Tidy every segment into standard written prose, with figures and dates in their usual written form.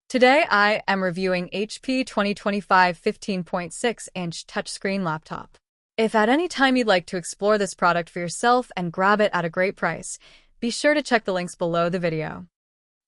Today I am reviewing HP 2025 15.6-inch touchscreen laptop. If at any time you'd like to explore this product for yourself and grab it at a great price, be sure to check the links below the video.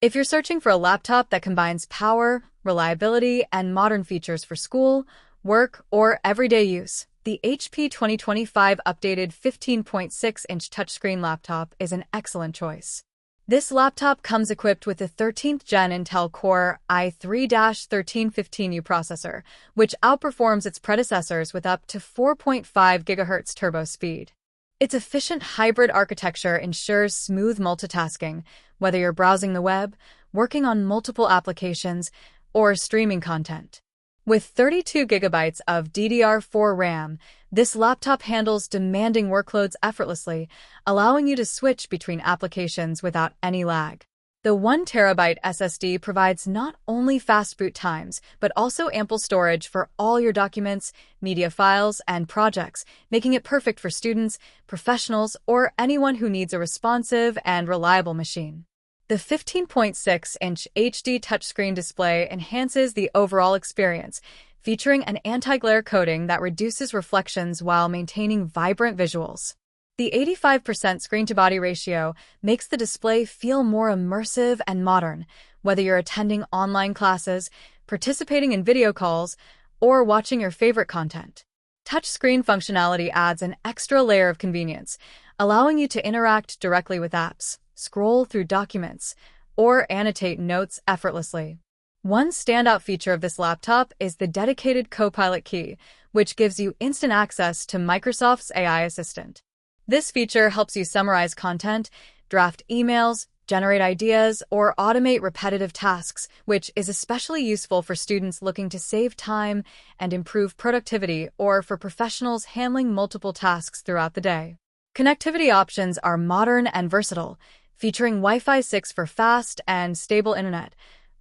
If you're searching for a laptop that combines power, reliability, and modern features for school, work, or everyday use, the HP 2025 updated 15.6-inch touchscreen laptop is an excellent choice. This laptop comes equipped with the 13th Gen Intel Core i3-1315U processor, which outperforms its predecessors with up to 4.5 GHz turbo speed. Its efficient hybrid architecture ensures smooth multitasking, whether you're browsing the web, working on multiple applications, or streaming content. With 32 GB of DDR4 RAM, this laptop handles demanding workloads effortlessly, allowing you to switch between applications without any lag. The 1TB SSD provides not only fast boot times, but also ample storage for all your documents, media files, and projects, making it perfect for students, professionals, or anyone who needs a responsive and reliable machine. The 15.6-inch HD touchscreen display enhances the overall experience, featuring an anti-glare coating that reduces reflections while maintaining vibrant visuals. The 85% screen-to-body ratio makes the display feel more immersive and modern, whether you're attending online classes, participating in video calls, or watching your favorite content. Touchscreen functionality adds an extra layer of convenience, allowing you to interact directly with apps, scroll through documents, or annotate notes effortlessly. One standout feature of this laptop is the dedicated Copilot key, which gives you instant access to Microsoft's AI assistant. This feature helps you summarize content, draft emails, generate ideas, or automate repetitive tasks, which is especially useful for students looking to save time and improve productivity or for professionals handling multiple tasks throughout the day. Connectivity options are modern and versatile, featuring Wi-Fi 6 for fast and stable internet,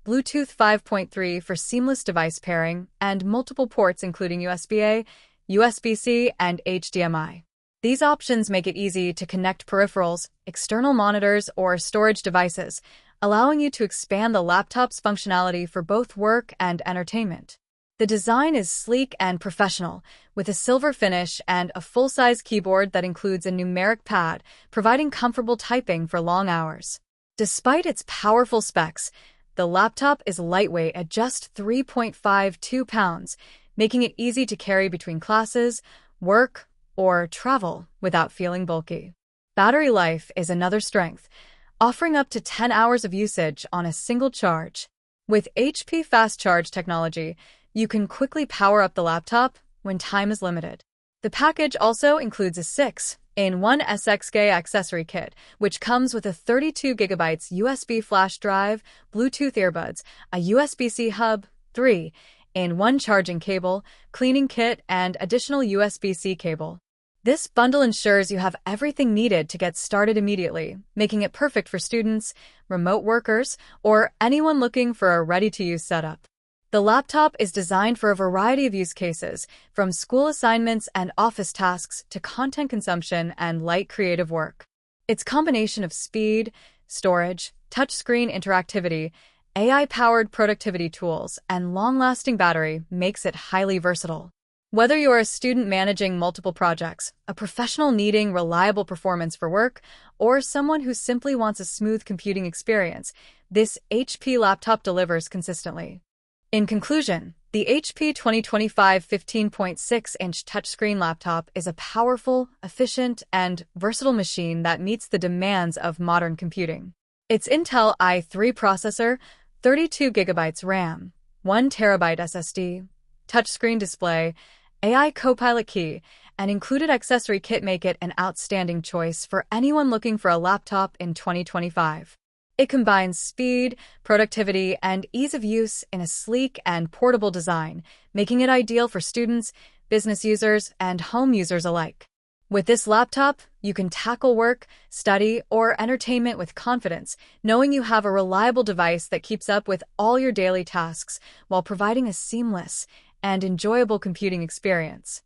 Bluetooth 5.3 for seamless device pairing, and multiple ports including USB-A, USB-C, and HDMI. These options make it easy to connect peripherals, external monitors, or storage devices, allowing you to expand the laptop's functionality for both work and entertainment. The design is sleek and professional, with a silver finish and a full-size keyboard that includes a numeric pad, providing comfortable typing for long hours. Despite its powerful specs, the laptop is lightweight at just 3.52 pounds, making it easy to carry between classes, work, or travel without feeling bulky. Battery life is another strength, offering up to 10 hours of usage on a single charge. With HP Fast Charge technology, you can quickly power up the laptop when time is limited. The package also includes a 6-in-1 SXK accessory kit, which comes with a 32 GB USB flash drive, Bluetooth earbuds, a USB-C hub, 3-in-1 charging cable, cleaning kit, and additional USB-C cable. This bundle ensures you have everything needed to get started immediately, making it perfect for students, remote workers, or anyone looking for a ready-to-use setup. The laptop is designed for a variety of use cases, from school assignments and office tasks to content consumption and light creative work. Its combination of speed, storage, touchscreen interactivity, AI-powered productivity tools, and long-lasting battery makes it highly versatile. Whether you're a student managing multiple projects, a professional needing reliable performance for work, or someone who simply wants a smooth computing experience, this HP laptop delivers consistently. In conclusion, the HP 2025 15.6-inch touchscreen laptop is a powerful, efficient, and versatile machine that meets the demands of modern computing. Its Intel i3 processor, 32 GB RAM, 1TB SSD, touchscreen display, AI Copilot key, and included accessory kit make it an outstanding choice for anyone looking for a laptop in 2025. It combines speed, productivity, and ease of use in a sleek and portable design, making it ideal for students, business users, and home users alike. With this laptop, you can tackle work, study, or entertainment with confidence, knowing you have a reliable device that keeps up with all your daily tasks while providing a seamless and enjoyable computing experience.